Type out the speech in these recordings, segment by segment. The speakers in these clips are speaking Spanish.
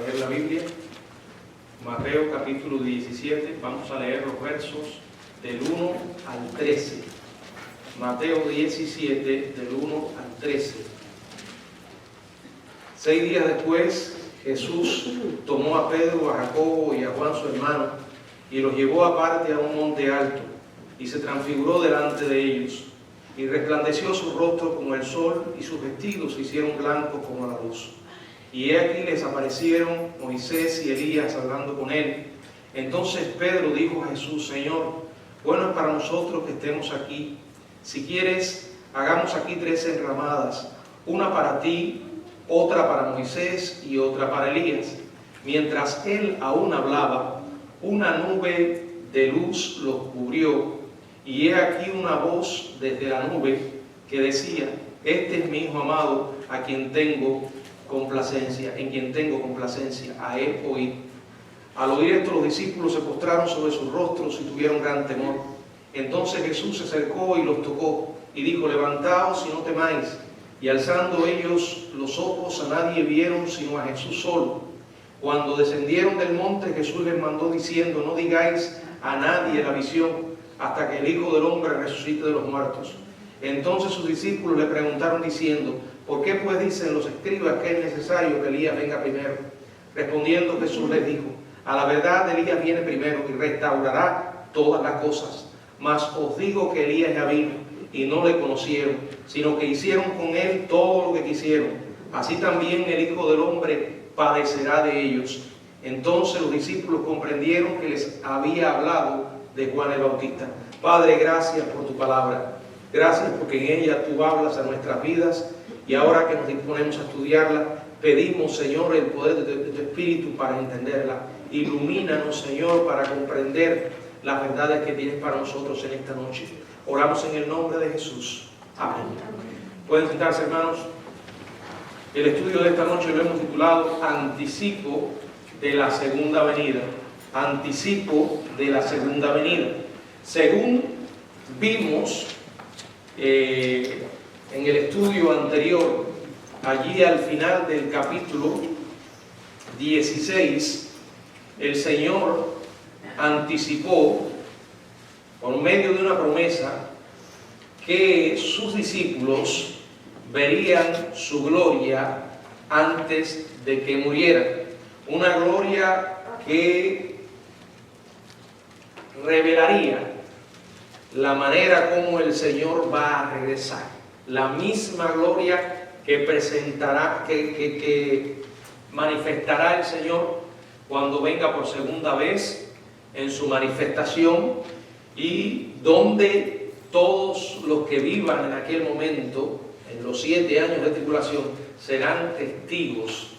leer la Biblia. Mateo capítulo 17, vamos a leer los versos del 1 al 13. Mateo 17, del 1 al 13. 6 días después, Jesús tomó a Pedro, a Jacobo y a Juan su hermano, y los llevó aparte a un monte alto, y se transfiguró delante de ellos, y resplandeció su rostro como el sol, y sus vestidos se hicieron blancos como la luz. Y he aquí les aparecieron Moisés y Elías hablando con él. Entonces Pedro dijo a Jesús: Señor, bueno es para nosotros que estemos aquí. Si quieres, hagamos aquí 3 enramadas, una para ti, otra para Moisés y otra para Elías. Mientras él aún hablaba, una nube de luz los cubrió, y he aquí una voz desde la nube que decía: Este es mi Hijo amado, a quien tengo complacencia, en quien tengo complacencia, a él oíd. Al oír esto, los discípulos se postraron sobre sus rostros y tuvieron gran temor. Entonces Jesús se acercó y los tocó, y dijo: Levantaos y no temáis. Y alzando ellos los ojos, a nadie vieron sino a Jesús solo. Cuando descendieron del monte, Jesús les mandó diciendo: No digáis a nadie la visión, hasta que el Hijo del Hombre resucite de los muertos. Entonces sus discípulos le preguntaron diciendo: ¿Por qué pues dicen los escribas que es necesario que Elías venga primero? Respondiendo Jesús les dijo: A la verdad Elías viene primero y restaurará todas las cosas. Mas os digo que Elías ya vino y no le conocieron, sino que hicieron con él todo lo que quisieron. Así también el Hijo del Hombre padecerá de ellos. Entonces los discípulos comprendieron que les había hablado de Juan el Bautista. Padre, gracias por tu palabra. Gracias porque en ella tú hablas a nuestras vidas, y ahora que nos disponemos a estudiarla, pedimos, Señor, el poder de tu Espíritu para entenderla. Ilumínanos, Señor, para comprender las verdades que tienes para nosotros en esta noche. Oramos en el nombre de Jesús. Amén. Pueden sentarse, hermanos. El estudio de esta noche lo hemos titulado Anticipo de la Segunda Venida. Anticipo de la Segunda Venida. Según vimos en el estudio anterior, allí al final del capítulo 16, el Señor anticipó por medio de una promesa que sus discípulos verían su gloria antes de que murieran. Una gloria que revelaría la manera como el Señor va a regresar. La misma gloria que presentará, que manifestará el Señor cuando venga por segunda vez en su manifestación, y donde todos los que vivan en aquel momento, en los 7 años de tribulación, serán testigos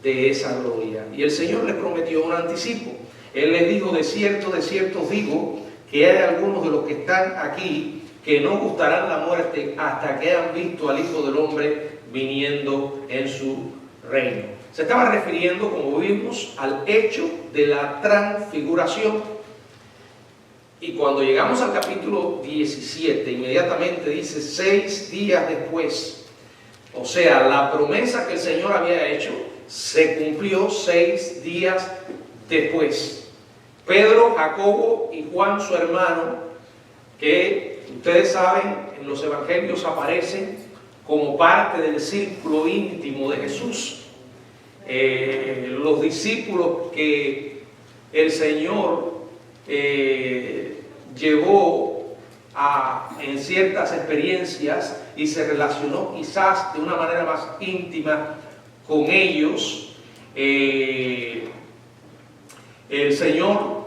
de esa gloria. Y el Señor les prometió un anticipo. Él les dijo: de cierto os digo, que hay algunos de los que están aquí que no gustarán la muerte hasta que hayan visto al Hijo del Hombre viniendo en su reino. Se estaba refiriendo, como vimos, al hecho de la transfiguración. Y cuando llegamos al capítulo 17, inmediatamente dice 6 días después. O sea, la promesa que el Señor había hecho se cumplió 6 días después. Pedro, Jacobo y Juan su hermano, que ustedes saben, en los evangelios aparecen como parte del círculo íntimo de Jesús. Los discípulos que el Señor llevó en ciertas experiencias y se relacionó quizás de una manera más íntima con ellos. El Señor,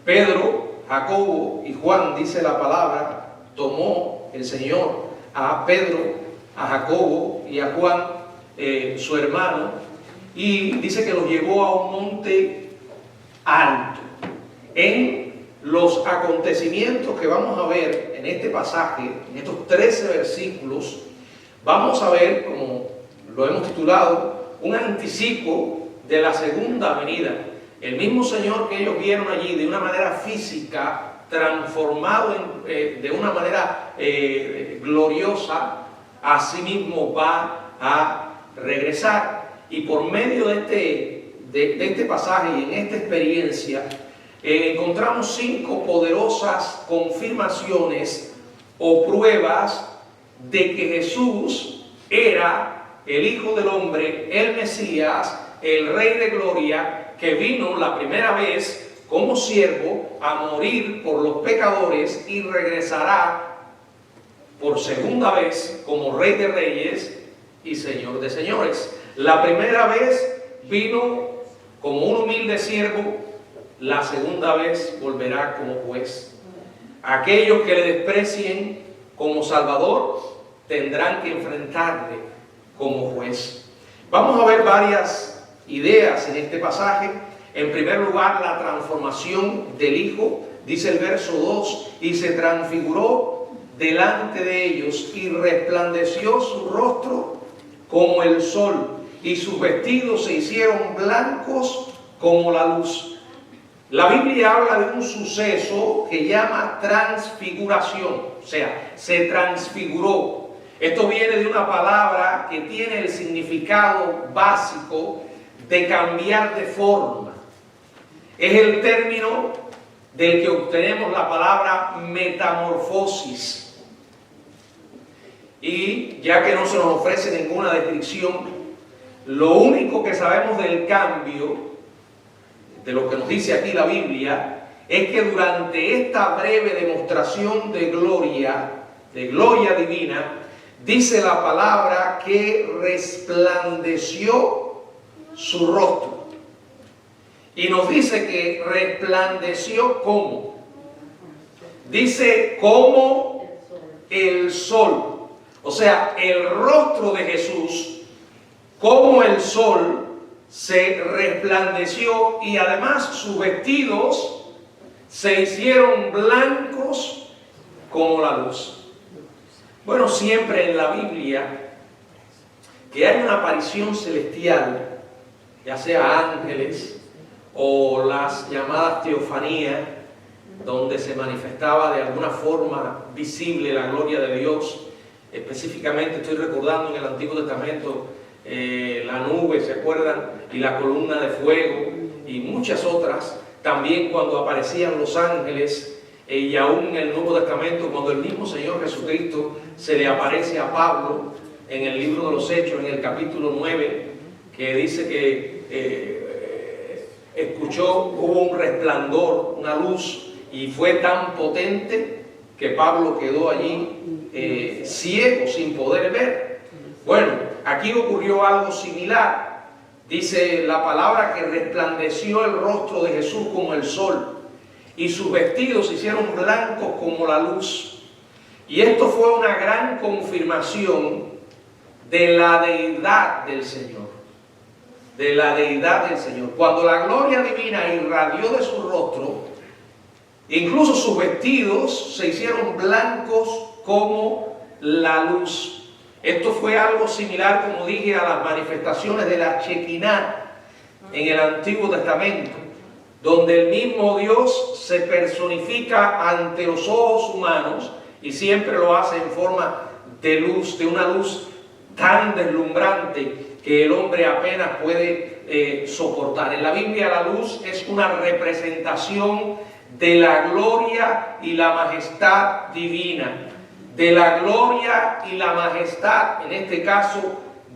Pedro, Jacobo y Juan, dice la palabra, tomó el Señor a Pedro, a Jacobo y a Juan, su hermano, y dice que los llevó a un monte alto. En los acontecimientos que vamos a ver en este pasaje, en estos 13 versículos, vamos a ver, como lo hemos titulado, un anticipo de la segunda venida. El mismo Señor que ellos vieron allí de una manera física, transformado de una manera gloriosa, asimismo va a regresar. y por medio de este pasaje y en esta experiencia, encontramos 5 poderosas confirmaciones o pruebas de que Jesús era el Hijo del Hombre, el Mesías, el Rey de Gloria, que vino la primera vez como siervo a morir por los pecadores y regresará por segunda vez como Rey de Reyes y Señor de Señores. La primera vez vino como un humilde siervo, la segunda vez volverá como juez. Aquellos que le desprecien como Salvador tendrán que enfrentarle como juez. Vamos a ver varias ideas en este pasaje. En primer lugar, la transformación del Hijo. Dice el verso 2, y se transfiguró delante de ellos y resplandeció su rostro como el sol y sus vestidos se hicieron blancos como la luz. La Biblia habla de un suceso que llama transfiguración, o sea, se transfiguró. Esto viene de una palabra que tiene el significado básico de cambiar de forma. Es el término del que obtenemos la palabra metamorfosis. Y ya que no se nos ofrece ninguna descripción, lo único que sabemos del cambio, de lo que nos dice aquí la Biblia, es que durante esta breve demostración de gloria divina, dice la palabra que resplandeció su rostro. Y nos dice que resplandeció ¿cómo? Dice como el sol. O sea, el rostro de Jesús, como el sol, se resplandeció y además sus vestidos se hicieron blancos como la luz. Bueno, siempre en la Biblia que hay una aparición celestial, ya sea ángeles o las llamadas teofanías, donde se manifestaba de alguna forma visible la gloria de Dios. Específicamente estoy recordando en el Antiguo Testamento la nube, ¿se acuerdan? Y la columna de fuego y muchas otras. También cuando aparecían los ángeles y aún en el Nuevo Testamento cuando el mismo Señor Jesucristo se le aparece a Pablo en el libro de los Hechos, en el capítulo 9, que dice que escuchó, hubo un resplandor, una luz, y fue tan potente que Pablo quedó allí ciego, sin poder ver. Bueno, aquí ocurrió algo similar. Dice la palabra que resplandeció el rostro de Jesús como el sol y sus vestidos se hicieron blancos como la luz. Y esto fue una gran confirmación de la deidad del Señor. De la deidad del Señor. Cuando la gloria divina irradió de su rostro, incluso sus vestidos se hicieron blancos como la luz. Esto fue algo similar, como dije, a las manifestaciones de la Shekinah en el Antiguo Testamento, donde el mismo Dios se personifica ante los ojos humanos y siempre lo hace en forma de luz, de una luz tan deslumbrante que el hombre apenas puede soportar. En la Biblia la luz es una representación de la gloria y la majestad divina, de la gloria y la majestad, en este caso,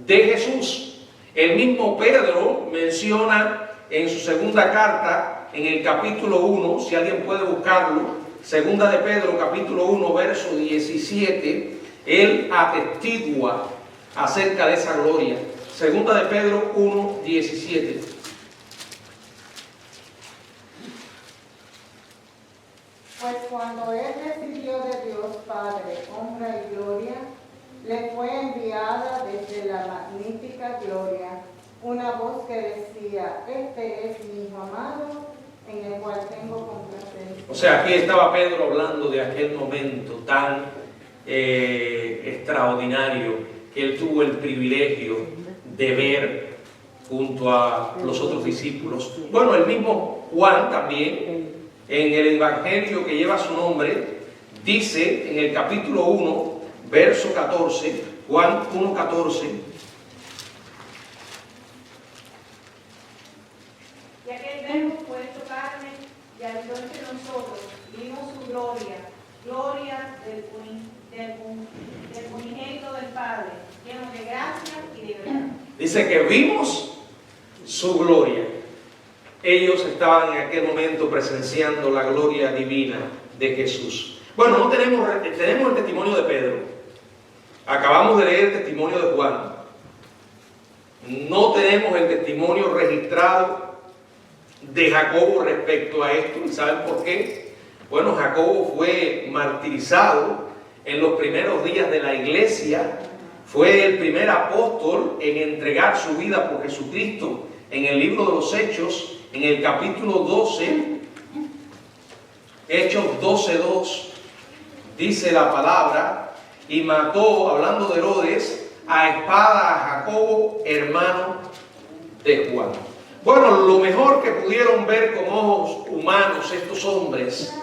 de Jesús. El mismo Pedro menciona en su segunda carta, en el capítulo 1, si alguien puede buscarlo, segunda de Pedro, capítulo 1, verso 17, él atestigua acerca de esa gloria. Segunda de Pedro 1, 17. Pues cuando él recibió de Dios Padre honra y gloria, le fue enviada desde la magnífica gloria una voz que decía: este es mi Hijo amado, en el cual tengo complacencia. O sea, aquí estaba Pedro hablando de aquel momento tan extraordinario que él tuvo el privilegio de ver junto a los otros discípulos. Bueno, el mismo Juan también, en el Evangelio que lleva su nombre, dice en el capítulo 1, verso 14, Juan 1:14, gloria, gloria del unigénito del Padre, lleno de gracia y de verdad. Dice que vimos su gloria. Ellos estaban en aquel momento presenciando la gloria divina de Jesús. Bueno, tenemos el testimonio de Pedro. Acabamos de leer el testimonio de Juan. No tenemos el testimonio registrado de Jacobo respecto a esto. ¿Y saben por qué? Bueno, Jacobo fue martirizado en los primeros días de la iglesia. Fue el primer apóstol en entregar su vida por Jesucristo. En el libro de los Hechos, en el capítulo 12, Hechos 12:2, dice la palabra, y mató, hablando de Herodes, a espada a Jacobo, hermano de Juan. Bueno, lo mejor que pudieron ver con ojos humanos estos hombres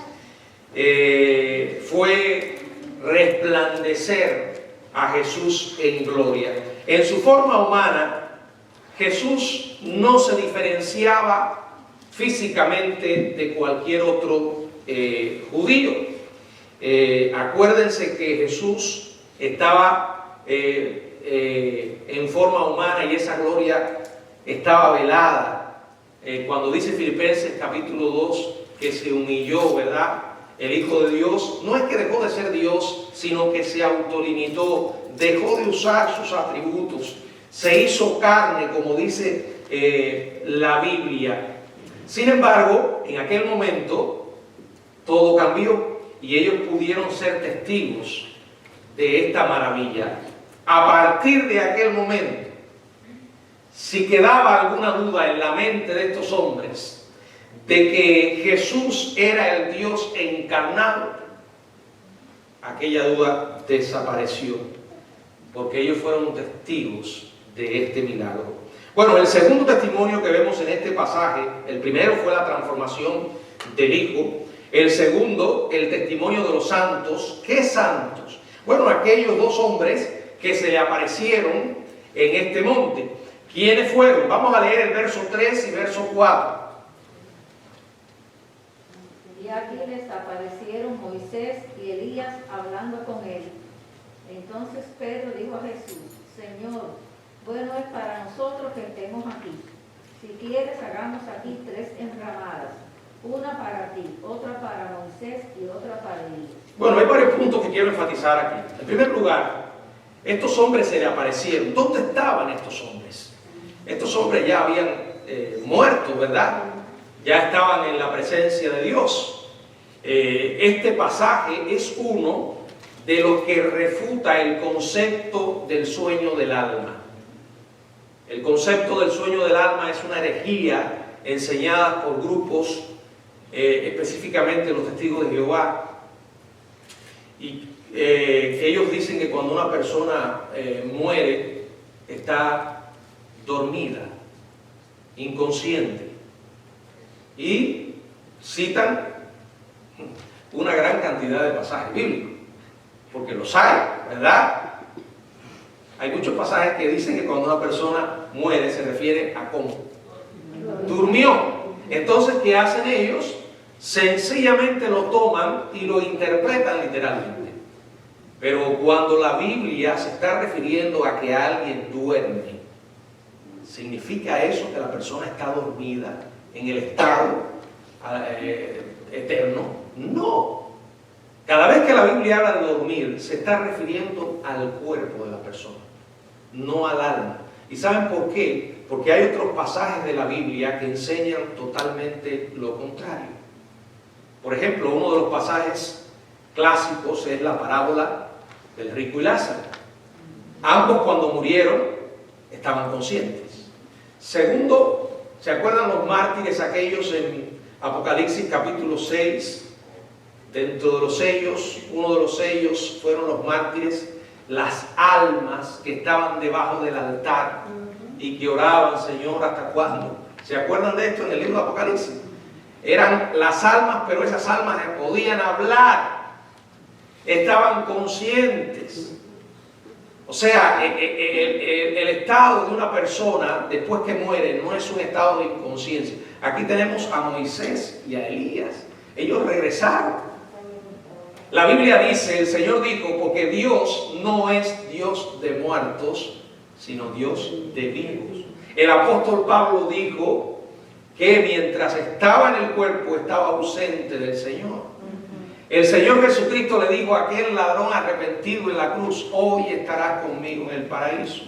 fue resplandecer a Jesús en gloria. En su forma humana, Jesús no se diferenciaba físicamente de cualquier otro judío. Acuérdense que Jesús estaba en forma humana y esa gloria estaba velada. Cuando dice Filipenses capítulo 2 que se humilló, ¿verdad? El Hijo de Dios, no es que dejó de ser Dios, sino que se autolimitó, dejó de usar sus atributos, se hizo carne, como dice la Biblia. Sin embargo, en aquel momento todo cambió y ellos pudieron ser testigos de esta maravilla. A partir de aquel momento, si quedaba alguna duda en la mente de estos hombres de que Jesús era el Dios encarnado, aquella duda desapareció, porque ellos fueron testigos de este milagro. Bueno, el segundo testimonio que vemos en este pasaje, el primero fue la transformación del Hijo, el segundo, el testimonio de los santos. ¿Qué santos? Bueno, aquellos dos hombres que se le aparecieron en este monte. ¿Quiénes fueron? Vamos a leer el verso 3 y verso 4. Y aquí les aparecieron Moisés y Elías hablando con él. Entonces Pedro dijo a Jesús: Señor, bueno es para nosotros que estemos aquí. Si quieres, hagamos aquí 3 enramadas, una para ti, otra para Moisés y otra para Elías. Bueno, hay varios puntos que quiero enfatizar aquí. En primer lugar, estos hombres se le aparecieron. ¿Dónde estaban estos hombres? Estos hombres ya habían muerto, ¿verdad? Ya estaban en la presencia de Dios. Este pasaje es uno de los que refuta el concepto del sueño del alma. El concepto del sueño del alma es una herejía enseñada por grupos, específicamente los testigos de Jehová. Y ellos dicen que cuando una persona muere, está dormida, inconsciente. Y citan una gran cantidad de pasajes bíblicos, porque los hay, ¿verdad? Hay muchos pasajes que dicen que cuando una persona muere se refiere a cómo durmió. Entonces, ¿qué hacen ellos? Sencillamente lo toman y lo interpretan literalmente. Pero cuando la Biblia se está refiriendo a que alguien duerme, ¿significa eso que la persona está dormida en el estado eterno? No. Cada vez que la Biblia habla de dormir, se está refiriendo al cuerpo de la persona, no al alma. ¿Y saben por qué? Porque hay otros pasajes de la Biblia que enseñan totalmente lo contrario. Por ejemplo, uno de los pasajes clásicos es la parábola del rico y Lázaro. Ambos, cuando murieron, estaban conscientes. Segundo, ¿se acuerdan los mártires aquellos en Apocalipsis capítulo 6? Dentro de los sellos, uno de los sellos fueron los mártires, las almas que estaban debajo del altar y que oraban: Señor, ¿hasta cuándo? ¿Se acuerdan de esto en el libro de Apocalipsis? Eran las almas, pero esas almas podían hablar, estaban conscientes. O sea, el estado de una persona después que muere no es un estado de inconsciencia. Aquí tenemos a Moisés y a Elías. Ellos regresaron. La Biblia dice, el Señor dijo, porque Dios no es Dios de muertos, sino Dios de vivos. El apóstol Pablo dijo que mientras estaba en el cuerpo estaba ausente del Señor. El Señor Jesucristo le dijo a aquel ladrón arrepentido en la cruz, hoy estarás conmigo en el paraíso.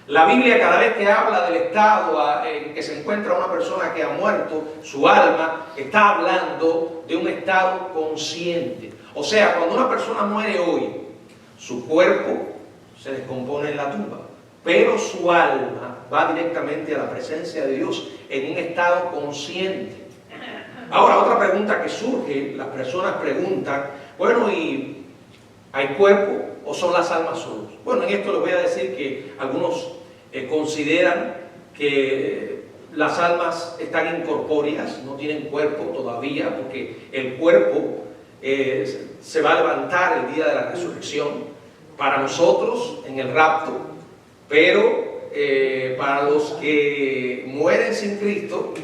La Biblia, cada vez que habla del estado en que se encuentra una persona que ha muerto, su alma, está hablando de un estado consciente. O sea, cuando una persona muere hoy, su cuerpo se descompone en la tumba, pero su alma va directamente a la presencia de Dios en un estado consciente. Ahora, otra pregunta que surge, las personas preguntan, bueno, ¿y hay cuerpo o son las almas solos? Bueno, en esto les voy a decir que algunos consideran que las almas están incorpóreas, no tienen cuerpo todavía, porque el cuerpo se va a levantar el día de la resurrección para nosotros en el rapto, pero para los que mueren sin Cristo,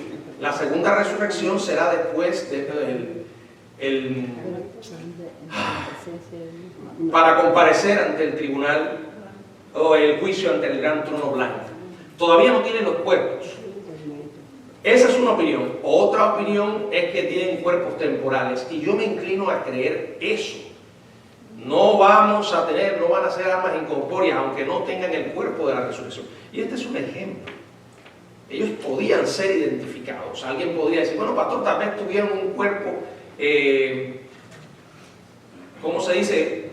la segunda resurrección será después para comparecer ante el tribunal o el juicio ante el gran trono blanco. Todavía no tienen los cuerpos. Esa es una opinión. Otra opinión es que tienen cuerpos temporales, y yo me inclino a creer eso. No van a ser almas incorpóreas, aunque no tengan el cuerpo de la resurrección. Y este es un ejemplo. Ellos podían ser identificados. Alguien podría decir, bueno, pastor, tal vez tuvieron un cuerpo, ¿cómo se dice?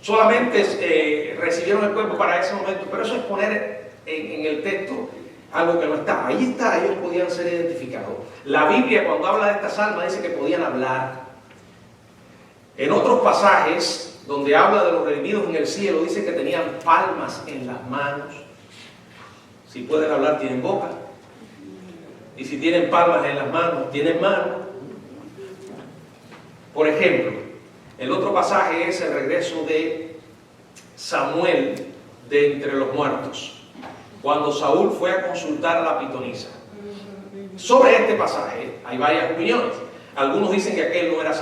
Solamente recibieron el cuerpo para ese momento, pero eso es poner en el texto algo que no está. Ahí está, ellos podían ser identificados. La Biblia, cuando habla de estas almas, dice que podían hablar. En otros pasajes, donde habla de los redimidos en el cielo, dice que tenían palmas en las manos. Si pueden hablar, tienen boca. Y si tienen palmas en las manos, tienen manos. Por ejemplo, el otro pasaje es el regreso de Samuel de entre los muertos, cuando Saúl fue a consultar a la pitonisa. Sobre este pasaje hay varias opiniones. Algunos dicen que aquel no era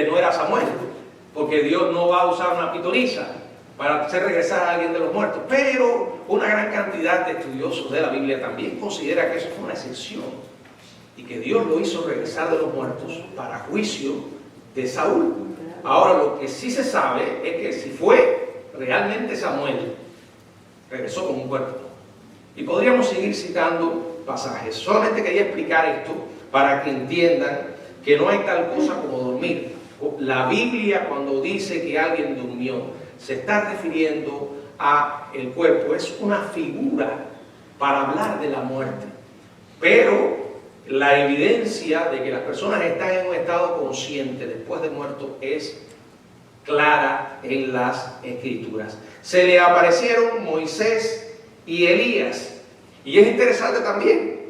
no era Samuel, porque Dios no va a usar una pitonisa para hacer regresar a alguien de los muertos. Pero una gran cantidad de estudiosos de la Biblia también considera que eso fue una excepción y que Dios lo hizo regresar de los muertos para juicio de Saúl. Ahora, lo que sí se sabe es que si fue realmente Samuel, regresó con un cuerpo. Y podríamos seguir citando pasajes. Solamente quería explicar esto para que entiendan que no hay tal cosa como dormir. La Biblia, cuando dice que alguien durmió, se está refiriendo a el cuerpo. Es una figura para hablar de la muerte. Pero la evidencia de que las personas están en un estado consciente después de muerto es clara en las Escrituras. Se le aparecieron Moisés y Elías. Y es interesante también,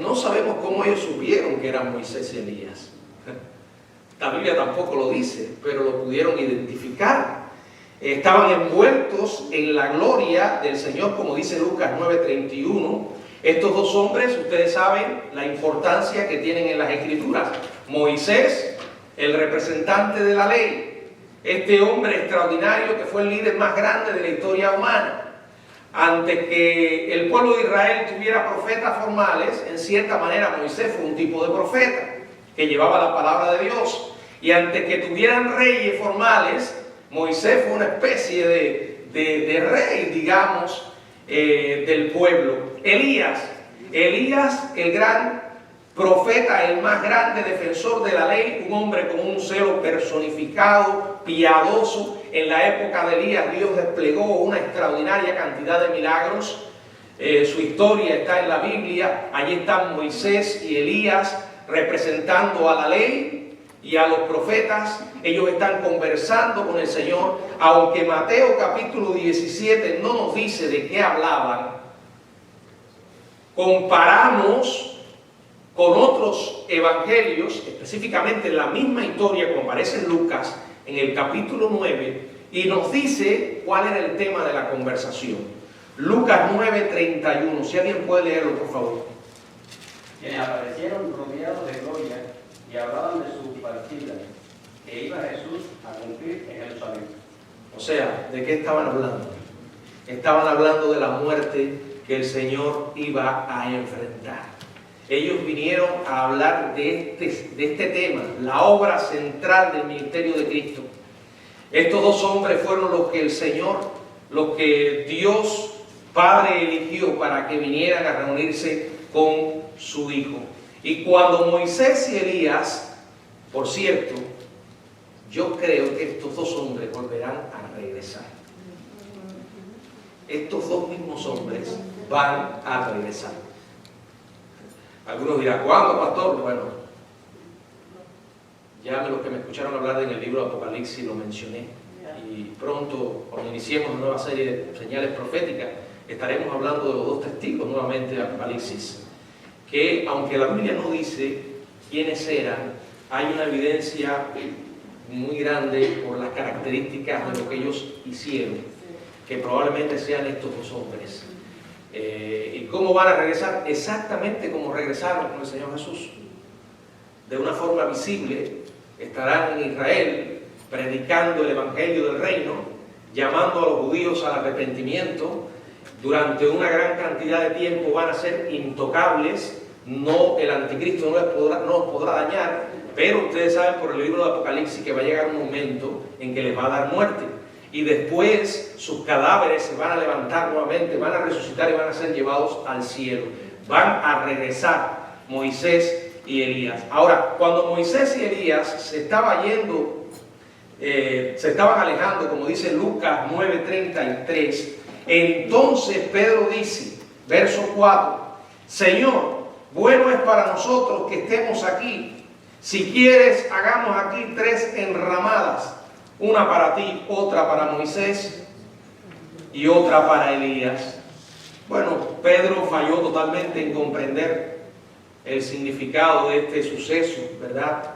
no sabemos cómo ellos supieron que eran Moisés y Elías. La Biblia tampoco lo dice, pero lo pudieron identificar. Estaban envueltos en la gloria del Señor, como dice Lucas 9:31. Estos dos hombres, ustedes saben la importancia que tienen en las Escrituras. Moisés, el representante de la ley. Este hombre extraordinario que fue el líder más grande de la historia humana. Antes que el pueblo de Israel tuviera profetas formales, en cierta manera Moisés fue un tipo de profeta que llevaba la palabra de Dios. Y antes que tuvieran reyes formales, Moisés fue una especie de rey, digamos, del pueblo. Elías, el gran profeta, el más grande defensor de la ley, un hombre con un celo personificado, piadoso. En la época de Elías, Dios desplegó una extraordinaria cantidad de milagros. Su historia está en la Biblia. Allí están Moisés y Elías representando a la ley y a los profetas. Ellos están conversando con el Señor, aunque Mateo capítulo 17 no nos dice de qué hablaban. Comparamos con otros evangelios, específicamente la misma historia como aparece en Lucas, en el capítulo 9, y nos dice cuál era el tema de la conversación. Lucas 9:31, si alguien puede leerlo, por favor. Quienes aparecieron rodeados de gloria y hablaban de su partida, O sea, ¿de qué estaban hablando? Estaban hablando de la muerte que el Señor iba a enfrentar. Ellos vinieron a hablar de este tema, la obra central del ministerio de Cristo. Estos dos hombres fueron los que el Señor, los que Dios Padre eligió para que vinieran a reunirse con su Hijo. Y cuando Moisés y Elías, por cierto, yo creo que estos dos hombres volverán a regresar. Estos dos mismos hombres van a regresar. Algunos dirán, ¿cuándo, pastor? Bueno, ya los que me escucharon hablar en el libro de Apocalipsis lo mencioné. Y pronto, cuando iniciemos una nueva serie de señales proféticas, estaremos hablando de los dos testigos nuevamente de Apocalipsis. Que aunque la Biblia no dice quiénes eran, hay una evidencia muy grande por las características de lo que ellos hicieron, que probablemente sean estos dos hombres. ¿Y cómo van a regresar? Exactamente como regresaron con el Señor Jesús. De una forma visible, estarán en Israel predicando el Evangelio del Reino, llamando a los judíos al arrepentimiento. Durante una gran cantidad de tiempo van a ser intocables. No, el anticristo no los podrá dañar, pero ustedes saben por el libro de Apocalipsis que va a llegar un momento en que les va a dar muerte. Y después sus cadáveres se van a levantar nuevamente, van a resucitar y van a ser llevados al cielo. Van a regresar Moisés y Elías. Ahora, cuando Moisés y Elías se estaban alejando, como dice Lucas 9:33, entonces Pedro dice, verso 4, Señor, bueno es para nosotros que estemos aquí. Si quieres, hagamos aquí 3 enramadas. Una para ti, otra para Moisés y otra para Elías. Bueno, Pedro falló totalmente en comprender el significado de este suceso, ¿verdad?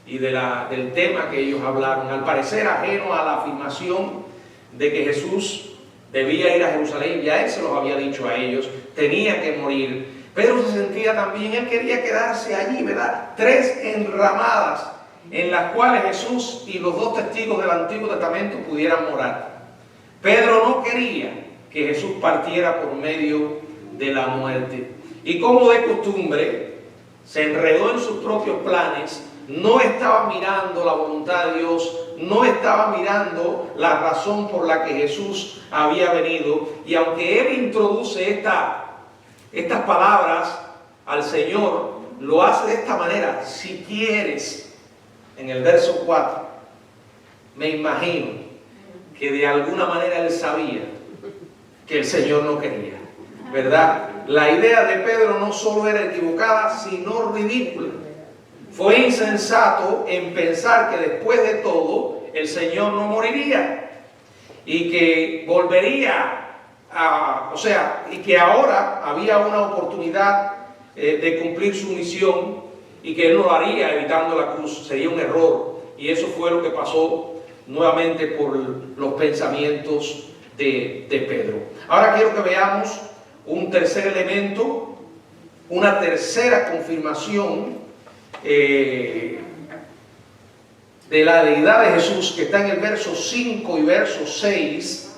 Y del tema que ellos hablaron. Al parecer ajeno a la afirmación de que Jesús debía ir a Jerusalén, ya él se los había dicho a ellos, tenía que morir. Pedro se sentía también, él quería quedarse allí, ¿verdad? 3 enramadas en las cuales Jesús y los dos testigos del Antiguo Testamento pudieran morar. Pedro no quería que Jesús partiera por medio de la muerte. Y como de costumbre, se enredó en sus propios planes, no estaba mirando la voluntad de Dios, no estaba mirando la razón por la que Jesús había venido. Y aunque él introduce estas palabras al Señor, lo hace de esta manera, si quieres. En el verso 4, me imagino que de alguna manera él sabía que el Señor no quería, ¿verdad? La idea de Pedro no solo era equivocada, sino ridícula. Fue insensato en pensar que después de todo el Señor no moriría y que volvería y que ahora había una oportunidad de cumplir su misión y que él no lo haría evitando la cruz. Sería un error. Y eso fue lo que pasó nuevamente por los pensamientos de Pedro. Ahora quiero que veamos un tercer elemento, una tercera confirmación de la deidad de Jesús, que está en el verso 5 y verso 6,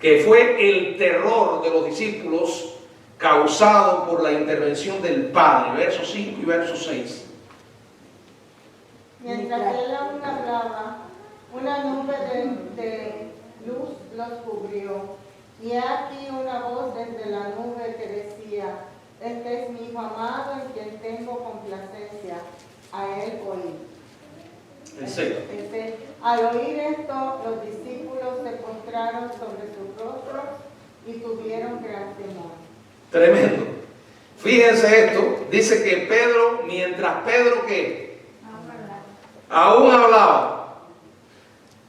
que fue el terror de los discípulos causado por la intervención del Padre, verso 5 y verso 6. Mientras él aún hablaba, una nube de luz los cubrió, y aquí una voz desde la nube que decía, este es mi Hijo amado en quien tengo complacencia, a él oír. Al oír esto, los discípulos se postraron sobre sus rostros y tuvieron gran temor. Tremendo. Fíjense esto, dice que Pedro, mientras Pedro ¿qué? Aún hablaba,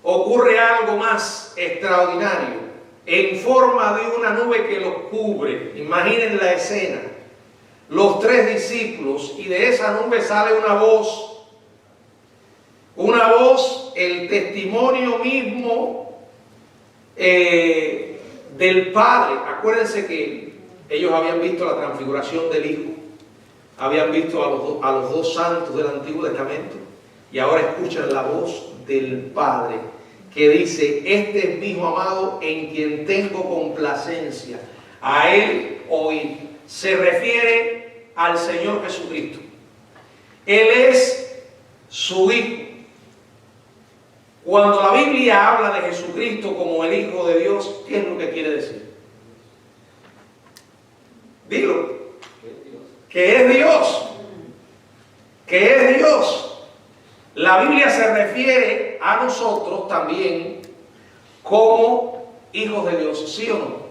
ocurre algo más extraordinario, en forma de una nube que los cubre. Imaginen la escena, los 3 discípulos, y de esa nube sale una voz, el testimonio mismo del Padre. Acuérdense que ellos habían visto la transfiguración del Hijo, habían visto a los dos santos del Antiguo Testamento, y ahora escuchan la voz del Padre que dice, este es mi Hijo amado en quien tengo complacencia, a Él oíd. Se refiere al Señor Jesucristo. Él es su Hijo. Cuando la Biblia habla de Jesucristo como el Hijo de Dios, ¿qué es lo que quiere decir? Dilo. Que es Dios. Que es Dios. La Biblia se refiere a nosotros también como hijos de Dios, ¿sí o no?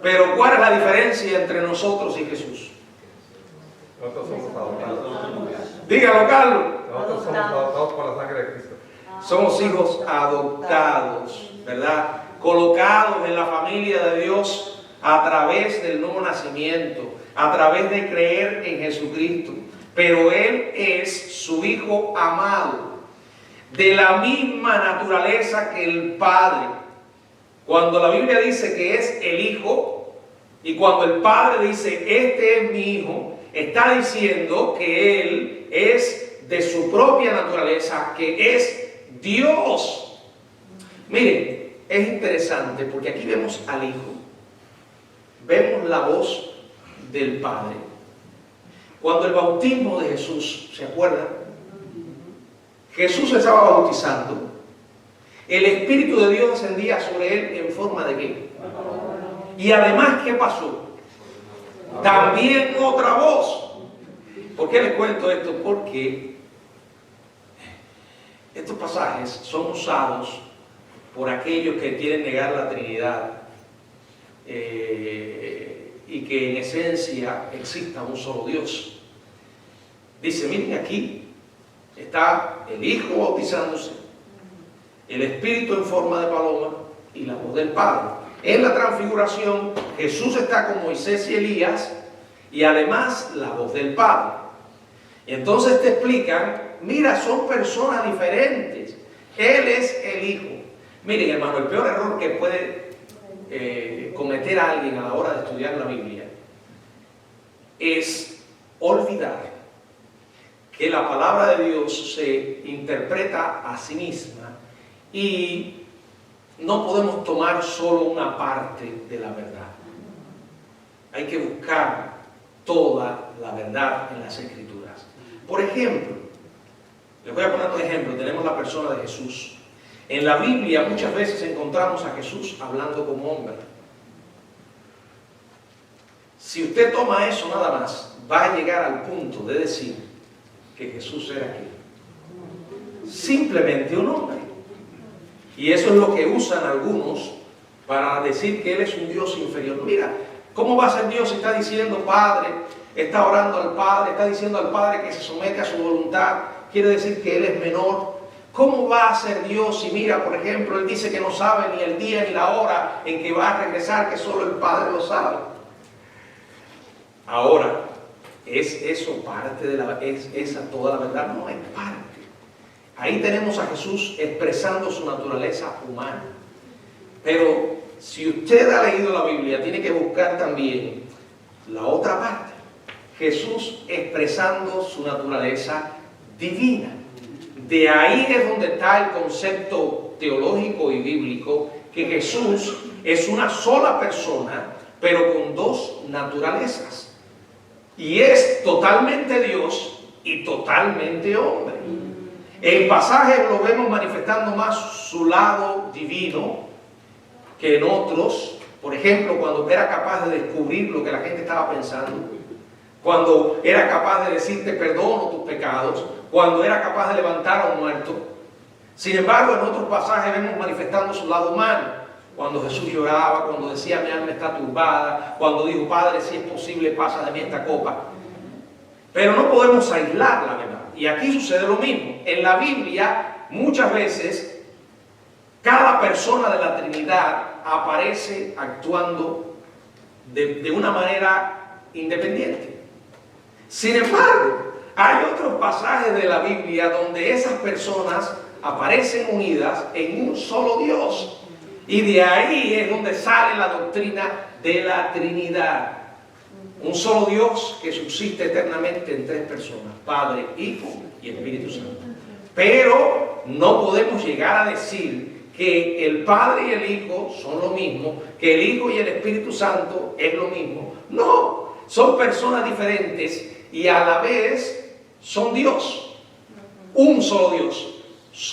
Pero ¿cuál es la diferencia entre nosotros y Jesús? Nosotros somos adoptados. Dígalo, Carlos. Nosotros somos adoptados por la sangre de Cristo. Somos hijos adoptados, ¿verdad? Colocados en la familia de Dios a través del nuevo nacimiento, a través de creer en Jesucristo. Pero Él es su Hijo amado, de la misma naturaleza que el Padre. Cuando la Biblia dice que es el Hijo, y cuando el Padre dice, este es mi Hijo, está diciendo que Él es de su propia naturaleza, que es Dios. Miren, es interesante porque aquí vemos al Hijo, vemos la voz del Padre. Cuando el bautismo de Jesús, ¿se acuerdan? Jesús se estaba bautizando. El Espíritu de Dios descendía sobre él en forma de qué. Y además, ¿qué pasó? También otra voz. ¿Por qué les cuento esto? Porque estos pasajes son usados por aquellos que quieren negar la Trinidad y que en esencia exista un solo Dios. Dice, miren aquí, está el Hijo bautizándose, el Espíritu en forma de paloma y la voz del Padre. En la transfiguración, Jesús está con Moisés y Elías y además la voz del Padre. Y entonces te explican, mira, son personas diferentes. Él es el Hijo. Miren, hermano, el peor error que puede cometer a alguien a la hora de estudiar la Biblia es olvidar que la palabra de Dios se interpreta a sí misma y no podemos tomar solo una parte de la verdad. Hay que buscar toda la verdad en las Escrituras. Por ejemplo, les voy a poner un ejemplo. Tenemos la persona de Jesús. En la Biblia muchas veces encontramos a Jesús hablando como hombre. Si usted toma eso nada más, va a llegar al punto de decir que Jesús era aquí. Simplemente un hombre. Y eso es lo que usan algunos para decir que Él es un Dios inferior. Mira, ¿cómo va a ser Dios si está diciendo Padre, está orando al Padre, está diciendo al Padre que se somete a su voluntad? Quiere decir que Él es menor. ¿Cómo va a ser Dios si mira, por ejemplo, Él dice que no sabe ni el día ni la hora en que va a regresar, que solo el Padre lo sabe? Ahora, ¿es eso parte de es esa toda la verdad? No, es parte. Ahí tenemos a Jesús expresando su naturaleza humana. Pero si usted ha leído la Biblia, tiene que buscar también la otra parte. Jesús expresando su naturaleza divina. De ahí es donde está el concepto teológico y bíblico que Jesús es una sola persona, pero con dos naturalezas. Y es totalmente Dios y totalmente hombre. El pasaje lo vemos manifestando más su lado divino que en otros. Por ejemplo, cuando era capaz de descubrir lo que la gente estaba pensando, cuando era capaz de decir te perdono tus pecados, cuando era capaz de levantar a un muerto. Sin embargo, en otros pasajes vemos manifestando su lado humano, cuando Jesús lloraba, cuando decía mi alma está turbada, cuando dijo Padre, si es posible pasa de mí esta copa. Pero no podemos aislar la verdad. Y aquí sucede lo mismo. En la Biblia, muchas veces, cada persona de la Trinidad aparece actuando de una manera independiente. Sin embargo, hay otros pasajes de la Biblia donde esas personas aparecen unidas en un solo Dios. Y de ahí es donde sale la doctrina de la Trinidad. Un solo Dios que subsiste eternamente en tres personas: Padre, Hijo y Espíritu Santo. Pero no podemos llegar a decir que el Padre y el Hijo son lo mismo, que el Hijo y el Espíritu Santo es lo mismo. No, son personas diferentes y a la vez son Dios, un solo Dios.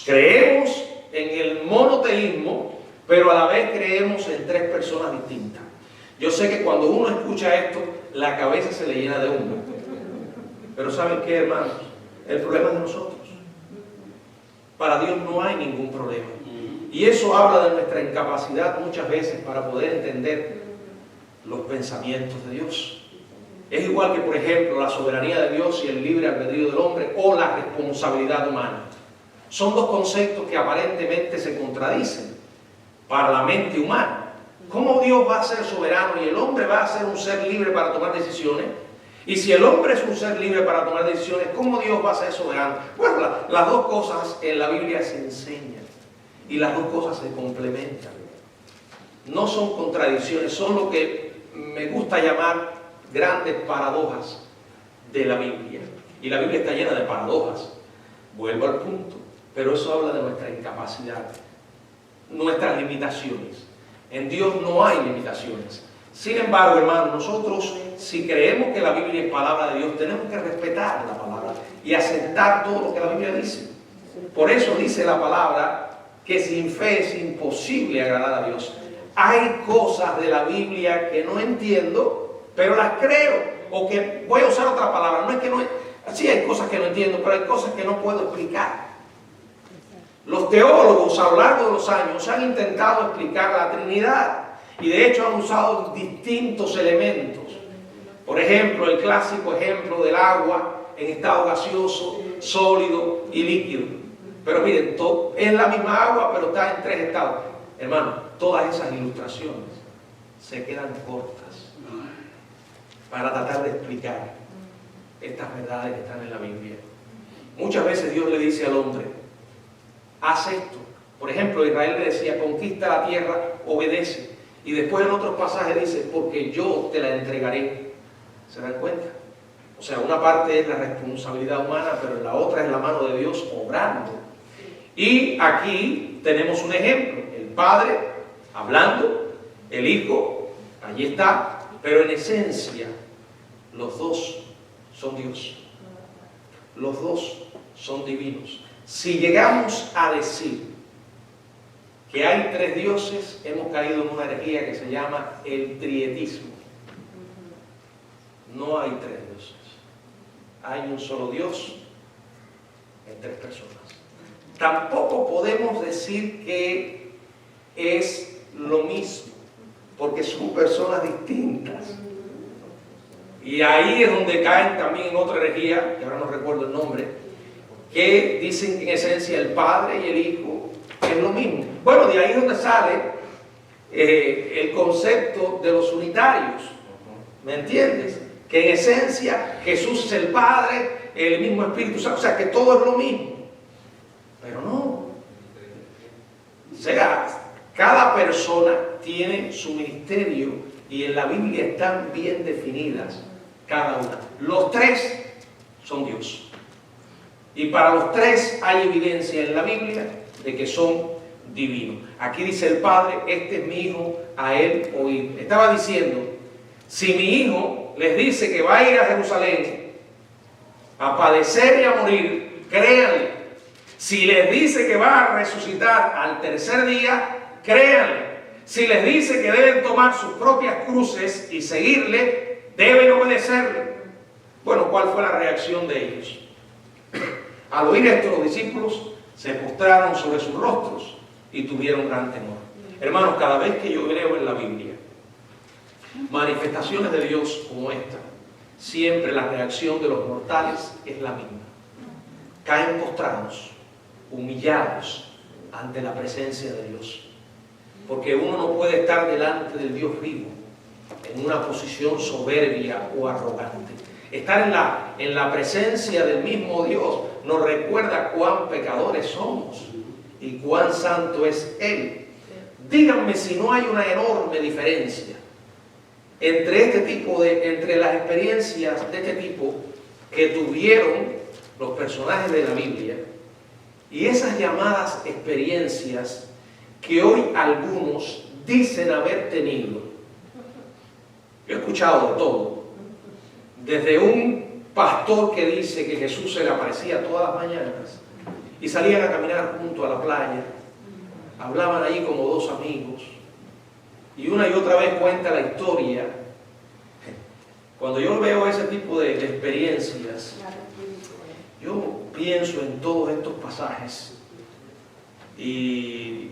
Creemos en el monoteísmo, pero a la vez creemos en tres personas distintas. Yo sé que cuando uno escucha esto, la cabeza se le llena de humo. Pero ¿saben qué, hermanos? El problema es de nosotros. Para Dios no hay ningún problema. Y eso habla de nuestra incapacidad muchas veces para poder entender los pensamientos de Dios. Es igual que, por ejemplo, la soberanía de Dios y el libre albedrío del hombre o la responsabilidad humana. Son dos conceptos que aparentemente se contradicen para la mente humana. ¿Cómo Dios va a ser soberano y el hombre va a ser un ser libre para tomar decisiones? Y si el hombre es un ser libre para tomar decisiones, ¿cómo Dios va a ser soberano? Bueno, las dos cosas en la Biblia se enseñan y las dos cosas se complementan. No son contradicciones, son lo que me gusta llamar grandes paradojas de la Biblia. Y la Biblia está llena de paradojas. Vuelvo al punto, pero eso habla de nuestra incapacidad, nuestras limitaciones. En Dios no hay limitaciones. Sin embargo, hermanos, nosotros, si creemos que la Biblia es palabra de Dios, tenemos que respetar la palabra y aceptar todo lo que la Biblia dice. Por eso dice la palabra que sin fe es imposible agradar a Dios. Hay cosas de la Biblia que no entiendo, pero las creo. O que voy a usar otra palabra. No es que no... Sí, hay cosas que no entiendo, pero hay cosas que no puedo explicar. Los teólogos a lo largo de los años han intentado explicar la Trinidad y de hecho han usado distintos elementos. Por ejemplo, el clásico ejemplo del agua en estado gaseoso, sólido y líquido. Pero miren, es la misma agua, pero está en tres estados. Hermano, todas esas ilustraciones se quedan cortas para tratar de explicar estas verdades que están en la Biblia. Muchas veces Dios le dice al hombre, haz esto. Por ejemplo, Israel le decía, conquista la tierra, obedece. Y después en otros pasajes dice, porque yo te la entregaré. ¿Se dan cuenta? O sea, una parte es la responsabilidad humana, pero en la otra es la mano de Dios obrando. Y aquí tenemos un ejemplo. El Padre hablando, el Hijo, allí está, pero en esencia los dos son Dios. Los dos son divinos. Si llegamos a decir que hay tres dioses, hemos caído en una herejía que se llama el trietismo. No hay tres dioses. Hay un solo Dios en tres personas. Tampoco podemos decir que es lo mismo, porque son personas distintas. Y ahí es donde caen también en otra herejía, que ahora no recuerdo el nombre, que dicen que en esencia el Padre y el Hijo es lo mismo. Bueno, de ahí es donde sale el concepto de los unitarios. ¿Me entiendes? Que en esencia Jesús es el Padre, el mismo Espíritu Santo, o sea que todo es lo mismo. Pero no. O sea, cada persona tiene su ministerio y en la Biblia están bien definidas cada una. Los tres son Dios. Y para los tres hay evidencia en la Biblia de que son divinos. Aquí dice el Padre, este es mi Hijo, a él oíd. Estaba diciendo, si mi Hijo les dice que va a ir a Jerusalén a padecer y a morir, créanle. Si les dice que va a resucitar al tercer día, créanle. Si les dice que deben tomar sus propias cruces y seguirle, deben obedecerle. Bueno, ¿cuál fue la reacción de ellos? Al oír esto, los discípulos se postraron sobre sus rostros y tuvieron gran temor. Hermanos, cada vez que yo leo en la Biblia manifestaciones de Dios como esta, siempre la reacción de los mortales es la misma. Caen postrados, humillados ante la presencia de Dios. Porque uno no puede estar delante del Dios vivo en una posición soberbia o arrogante. Estar en la presencia del mismo Dios nos recuerda cuán pecadores somos y cuán santo es Él. Díganme si no hay una enorme diferencia entre las experiencias de este tipo que tuvieron los personajes de la Biblia Y esas llamadas experiencias que hoy algunos dicen haber tenido. Yo he escuchado de todo. Desde un pastor que dice que Jesús se le aparecía todas las mañanas y salían a caminar junto a la playa, hablaban allí como dos amigos, y una y otra vez cuenta la historia. Cuando yo veo ese tipo de experiencias, yo pienso en todos estos pasajes y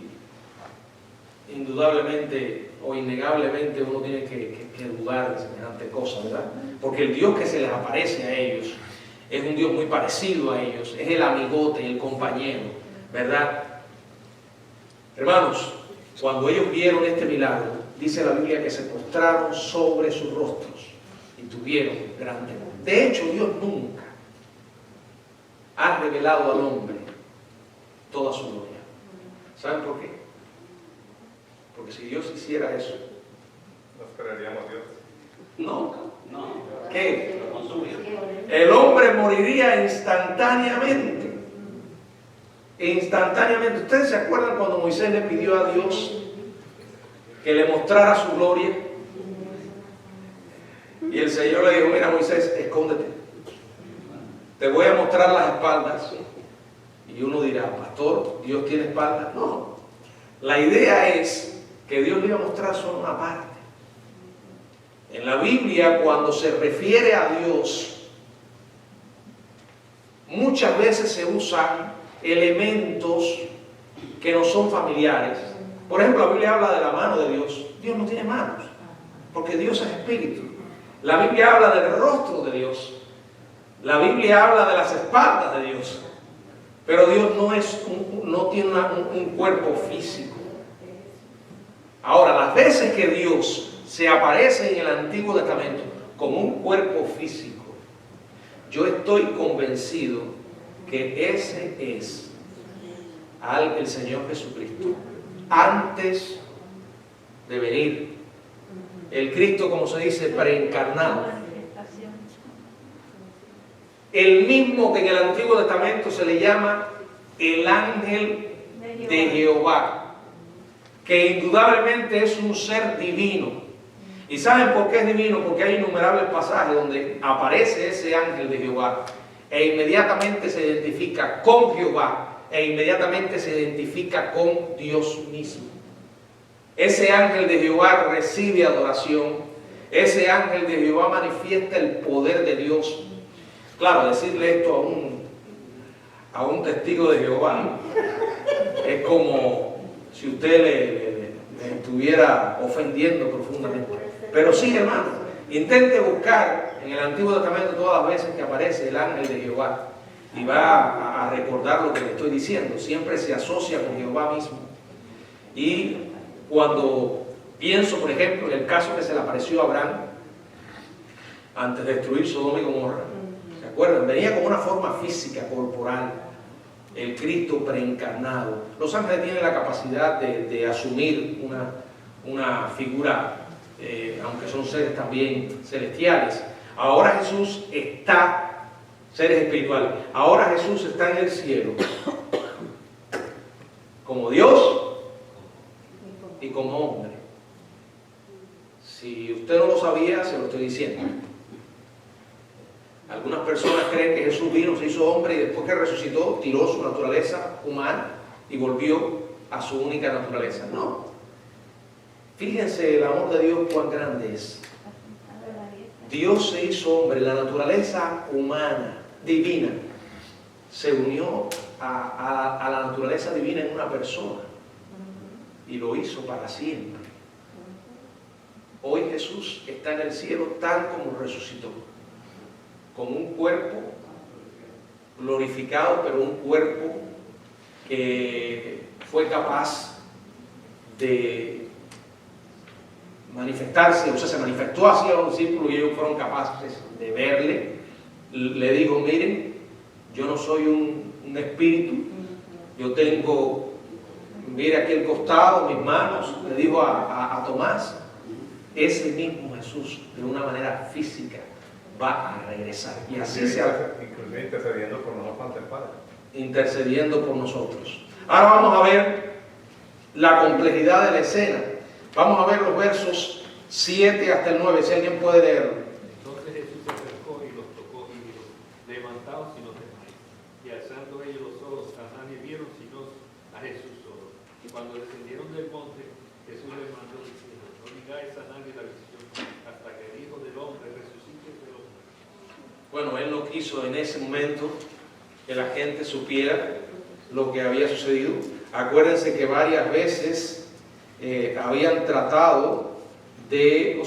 indudablemente o innegablemente uno tiene que dudar de semejante cosa, ¿verdad? Porque el Dios que se les aparece a ellos es un Dios muy parecido a ellos, es el amigote, el compañero, ¿verdad? Hermanos, cuando ellos vieron este milagro, dice la Biblia que se postraron sobre sus rostros y tuvieron gran temor. De hecho, Dios nunca ha revelado al hombre toda su gloria. ¿Saben por qué? Porque si Dios hiciera eso, Nos creeríamos Dios. no. ¿Qué? El hombre moriría instantáneamente. Instantáneamente. ¿Ustedes se acuerdan cuando Moisés le pidió a Dios que le mostrara su gloria? Y el Señor le dijo: mira, Moisés, escóndete. Te voy a mostrar las espaldas. Y uno dirá: pastor, ¿Dios tiene espaldas? No. La idea es que Dios le iba a mostrar solo una parte. En la Biblia, cuando se refiere a Dios, muchas veces se usan elementos que no son familiares. Por ejemplo, la Biblia habla de la mano de Dios. Dios no tiene manos, porque Dios es espíritu. La Biblia habla del rostro de Dios. La Biblia habla de las espaldas de Dios. Pero Dios no tiene un cuerpo físico. Ahora, las veces que Dios se aparece en el Antiguo Testamento como un cuerpo físico, yo estoy convencido que ese es el Señor Jesucristo antes de venir. El Cristo, como se dice, preencarnado. El mismo que en el Antiguo Testamento se le llama el ángel de Jehová, que indudablemente es un ser divino. ¿Y saben por qué es divino? Porque hay innumerables pasajes donde aparece ese ángel de Jehová e inmediatamente se identifica con Jehová e inmediatamente se identifica con Dios mismo. Ese ángel de Jehová recibe adoración. Ese ángel de Jehová manifiesta el poder de Dios. Claro, decirle esto a un testigo de Jehová es como si usted le estuviera ofendiendo profundamente. Pero sí, hermano, intente buscar en el Antiguo Testamento todas las veces que aparece el ángel de Jehová y va a recordar lo que le estoy diciendo. Siempre se asocia con Jehová mismo. Y cuando pienso, por ejemplo, en el caso que se le apareció a Abraham antes de destruir Sodoma y Gomorra, ¿se acuerdan? Venía con una forma física, corporal, el Cristo preencarnado. Los ángeles tienen la capacidad de asumir una figura, aunque son seres también celestiales. Ahora Jesús está, seres espirituales, ahora Jesús está en el cielo, como Dios y como hombre. Si usted no lo sabía, se lo estoy diciendo. Algunas personas creen que Jesús vino, se hizo hombre y después que resucitó, tiró su naturaleza humana y volvió a su única naturaleza. No. Fíjense el amor de Dios cuán grande es. Dios se hizo hombre, la naturaleza humana, divina, se unió a la naturaleza divina en una persona y lo hizo para siempre. Hoy Jesús está en el cielo tal como resucitó, con un cuerpo glorificado, pero un cuerpo que fue capaz de manifestarse, o sea, se manifestó así a los discípulos y ellos fueron capaces de verle. Le dijo: miren, yo no soy un espíritu, yo tengo, mire aquí el costado, mis manos. Le dijo a Tomás. Ese mismo Jesús, de una manera física, va a regresar. Y así se hace. Inclusive intercediendo por nosotros ante el Padre. intercediendo por nosotros. Ahora vamos a ver la complejidad de la escena. Vamos a ver los versos 7 hasta el 9, si alguien puede leerlo. Entonces Jesús se acercó y los tocó y dijo: levantaos y no temáis. Y alzando ellos los ojos, a nadie vieron sino a Jesús solo. Y cuando descendieron del monte, Jesús les mandó diciendo: no digáis a nadie la visión hasta que el Hijo del Hombre resucite de los muertos. Bueno, él no quiso en ese momento que la gente supiera lo que había sucedido. Acuérdense que varias veces habían tratado de,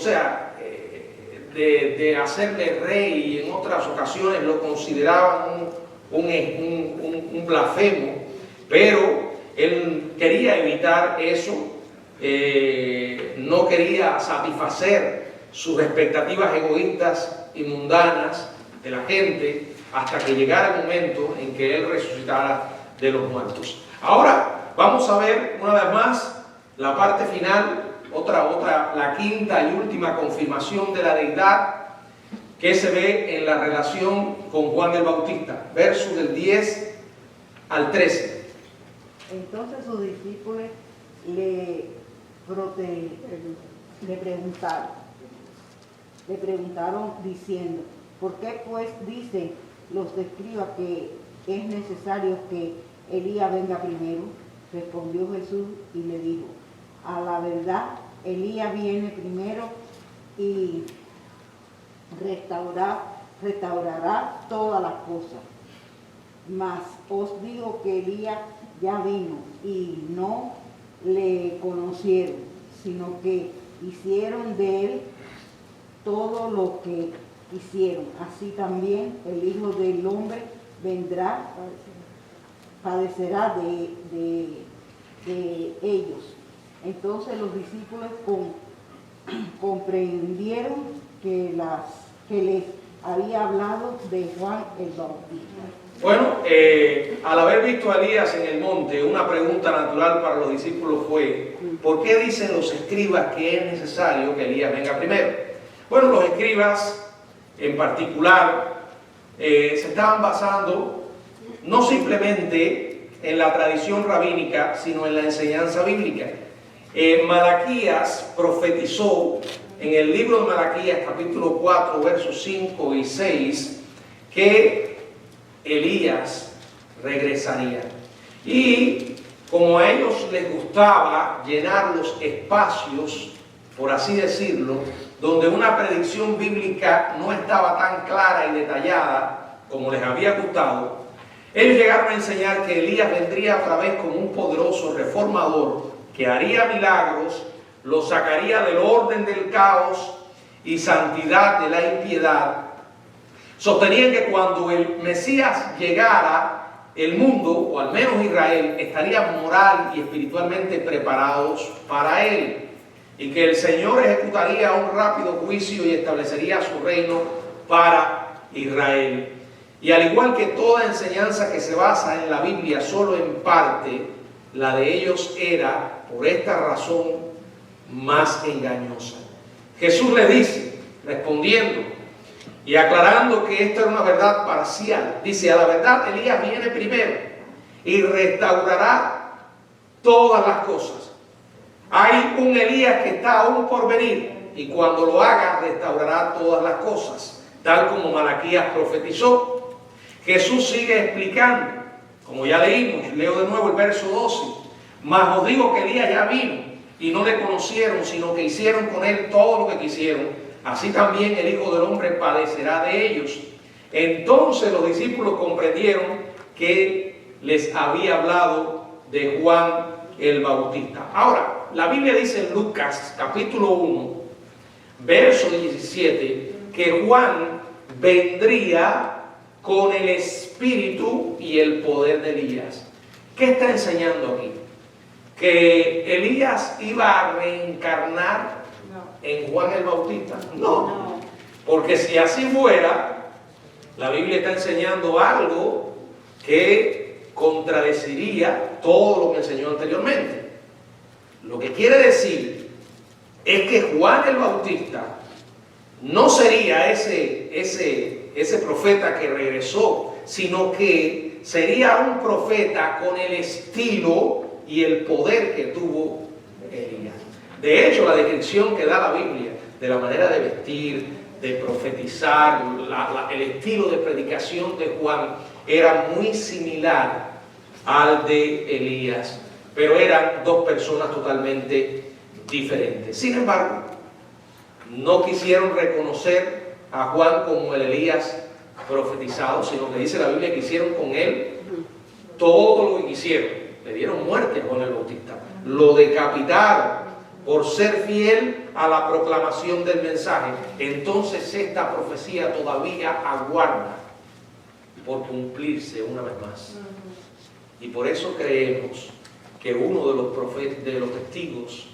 de hacerle rey, y en otras ocasiones lo consideraban un blasfemo, pero él quería evitar eso, no quería satisfacer sus expectativas egoístas y mundanas de la gente hasta que llegara el momento en que él resucitara de los muertos. Ahora vamos a ver una vez más la parte final, la quinta y última confirmación de la deidad que se ve en la relación con Juan el Bautista, versos del 10 al 13. Entonces sus discípulos le preguntaron diciendo: ¿por qué pues dicen los escribas que es necesario que Elías venga primero? Respondió Jesús y le dijo: a la verdad, Elías viene primero y restaurará todas las cosas. Mas os digo que Elías ya vino y no le conocieron, sino que hicieron de él todo lo que hicieron. Así también el Hijo del Hombre vendrá, padecerá de ellos. Entonces los discípulos comprendieron que les había hablado de Juan el Bautista. Bueno, al haber visto a Elías en el monte, una pregunta natural para los discípulos fue: ¿por qué dicen los escribas que es necesario que Elías venga primero? Bueno, los escribas en particular se estaban basando no simplemente en la tradición rabínica, sino en la enseñanza bíblica. Malaquías profetizó en el libro de Malaquías, capítulo 4, versos 5 y 6, que Elías regresaría. Y como a ellos les gustaba llenar los espacios, por así decirlo, donde una predicción bíblica no estaba tan clara y detallada como les había gustado, ellos llegaron a enseñar que Elías vendría otra vez como un poderoso reformador que haría milagros, lo sacaría del orden del caos y santidad de la impiedad. Sostenían que cuando el Mesías llegara, el mundo, o al menos Israel, estaría moral y espiritualmente preparados para él, y que el Señor ejecutaría un rápido juicio y establecería su reino para Israel. Y al igual que toda enseñanza que se basa en la Biblia solo en parte, la de ellos era, por esta razón, más engañosa. Jesús le dice, respondiendo y aclarando que esto era una verdad parcial, dice: a la verdad, Elías viene primero y restaurará todas las cosas. Hay un Elías que está aún por venir, y cuando lo haga, restaurará todas las cosas, tal como Malaquías profetizó. Jesús sigue explicando, como ya leímos, leo de nuevo el verso 12: mas os digo que Elías ya vino y no le conocieron, sino que hicieron con él todo lo que quisieron. Así también el Hijo del Hombre padecerá de ellos. Entonces los discípulos comprendieron que les había hablado de Juan el Bautista. Ahora, la Biblia dice en Lucas capítulo 1, verso 17, que Juan vendría con el espíritu y el poder de Elías. ¿Qué está enseñando aquí? ¿Que Elías iba a reencarnar en Juan el Bautista? No, porque si así fuera, la Biblia está enseñando algo que contradeciría todo lo que enseñó anteriormente. Lo que quiere decir es que Juan el Bautista no sería ese profeta que regresó, sino que sería un profeta con el estilo y el poder que tuvo Elías. De hecho, la descripción que da la Biblia de la manera de vestir, de profetizar, el estilo de predicación de Juan era muy similar al de Elías, pero eran dos personas totalmente diferentes. Sin embargo, no quisieron reconocer a Juan como el Elías profetizado, sino que dice la Biblia que hicieron con él todo lo que quisieron. Le dieron muerte a Juan el Bautista, lo decapitaron por ser fiel a la proclamación del mensaje. Entonces esta profecía todavía aguarda por cumplirse una vez más. Y por eso creemos que uno de los profetas, de los testigos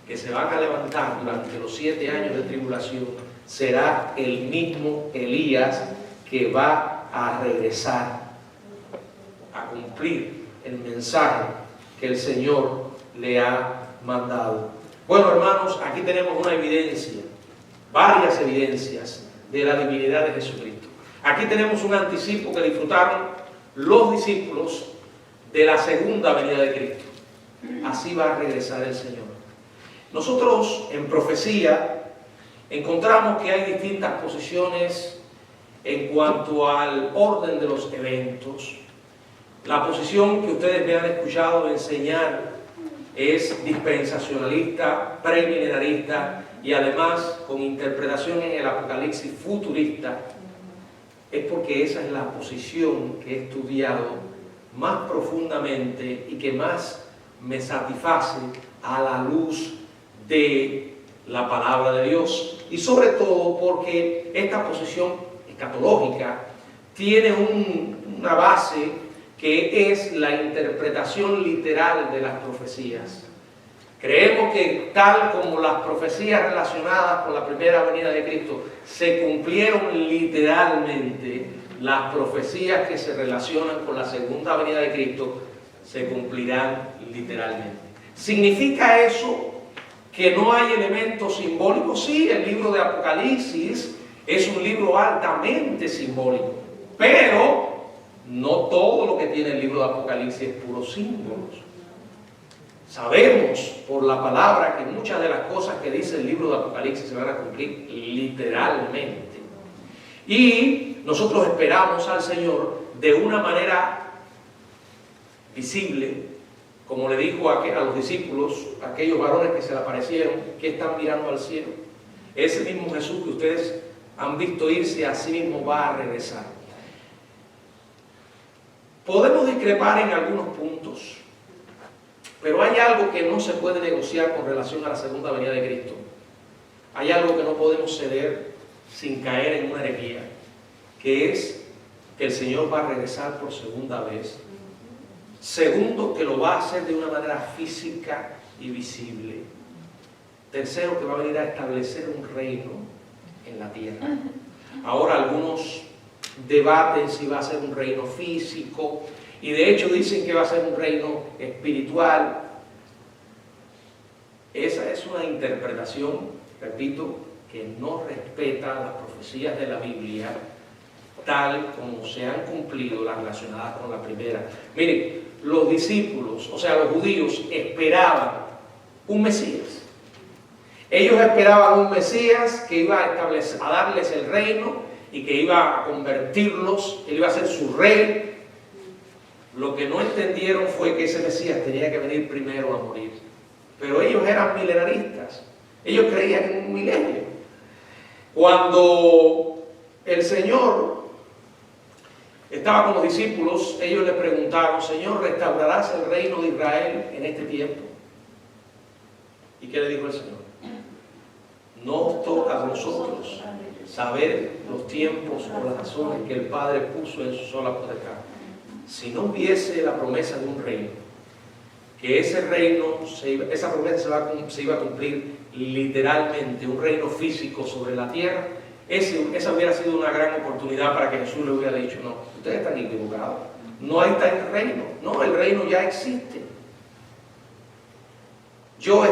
que se van a levantar durante los 7 años de tribulación, será el mismo Elías que va a regresar a cumplir el mensaje que el Señor le ha mandado. Bueno, hermanos, aquí tenemos una evidencia, varias evidencias de la divinidad de Jesucristo. Aquí tenemos un anticipo que disfrutaron los discípulos de la segunda venida de Cristo. Así va a regresar el Señor. Nosotros en profecía encontramos que hay distintas posiciones en cuanto al orden de los eventos. La posición que ustedes me han escuchado enseñar es dispensacionalista, premilenarista y además con interpretación en el Apocalipsis futurista. Es porque esa es la posición que he estudiado más profundamente y que más me satisface a la luz de la palabra de Dios. Y sobre todo porque esta posición escatológica tiene una base que es la interpretación literal de las profecías. Creemos que tal como las profecías relacionadas con la primera venida de Cristo se cumplieron literalmente, las profecías que se relacionan con la segunda venida de Cristo se cumplirán literalmente. ¿Significa eso que no hay elementos simbólicos? Sí, el libro de Apocalipsis es un libro altamente simbólico, pero no todo lo que tiene el libro de Apocalipsis es puros símbolos. Sabemos por la palabra que muchas de las cosas que dice el libro de Apocalipsis se van a cumplir literalmente. Y nosotros esperamos al Señor de una manera visible, como le dijo a los discípulos, aquellos varones que se le aparecieron, que están mirando al cielo. Ese mismo Jesús que ustedes han visto irse, así mismo va a regresar. Podemos discrepar en algunos puntos, pero hay algo que no se puede negociar con relación a la segunda venida de Cristo. Hay algo que no podemos ceder sin caer en una herejía, que es que el Señor va a regresar por segunda vez. Segundo, que lo va a hacer de una manera física y visible. Tercero, que va a venir a establecer un reino en la tierra. Ahora algunos debaten si va a ser un reino físico, y de hecho dicen que va a ser un reino espiritual. Esa es una interpretación, repito, que no respeta las profecías de la Biblia tal como se han cumplido las relacionadas con la primera. Miren, los discípulos, o sea, los judíos, esperaban un Mesías. Ellos esperaban un Mesías que iba a darles el reino y que iba a convertirlos, él iba a ser su rey. Lo que no entendieron fue que ese Mesías tenía que venir primero a morir. Pero ellos eran milenaristas. Ellos creían en un milenio. Cuando el Señor estaba con los discípulos, ellos le preguntaron: Señor, ¿restaurarás el reino de Israel en este tiempo? ¿Y qué le dijo el Señor? No os toca a vosotros saber los tiempos o las razones que el Padre puso en su sola potestad. Si no hubiese la promesa de un reino, que ese reino, esa promesa se iba a cumplir literalmente, un reino físico sobre la tierra, esa hubiera sido una gran oportunidad para que Jesús le hubiera dicho: no, ustedes están equivocados, no hay tal reino, no, el reino ya existe. Yo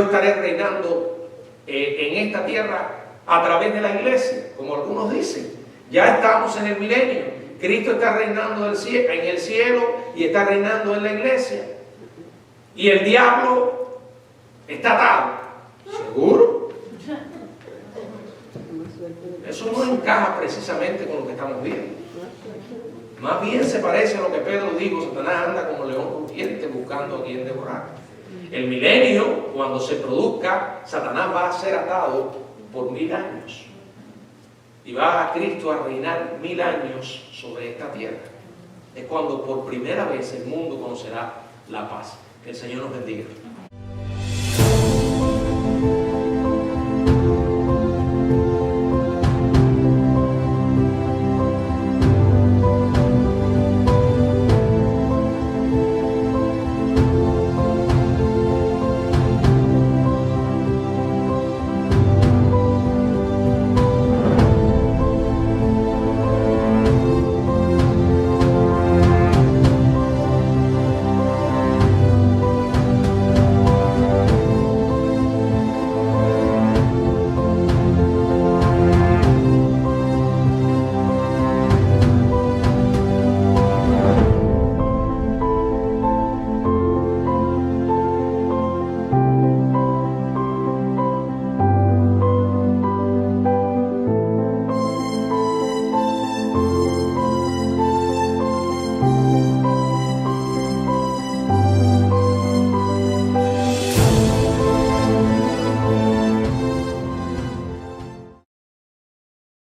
estaré reinando en esta tierra a través de la iglesia, como algunos dicen. Ya estamos en el milenio Cristo está reinando en el cielo y está reinando en la iglesia. Y el diablo está atado. ¿Seguro? Eso no encaja precisamente con lo que estamos viendo. Más bien se parece a lo que Pedro dijo: Satanás anda como león rugiente buscando a quien devorar. El milenio, cuando se produzca, Satanás va a ser atado por 1000 años. Y va a Cristo a reinar 1000 años sobre esta tierra. Es cuando por primera vez el mundo conocerá la paz. Que el Señor nos bendiga.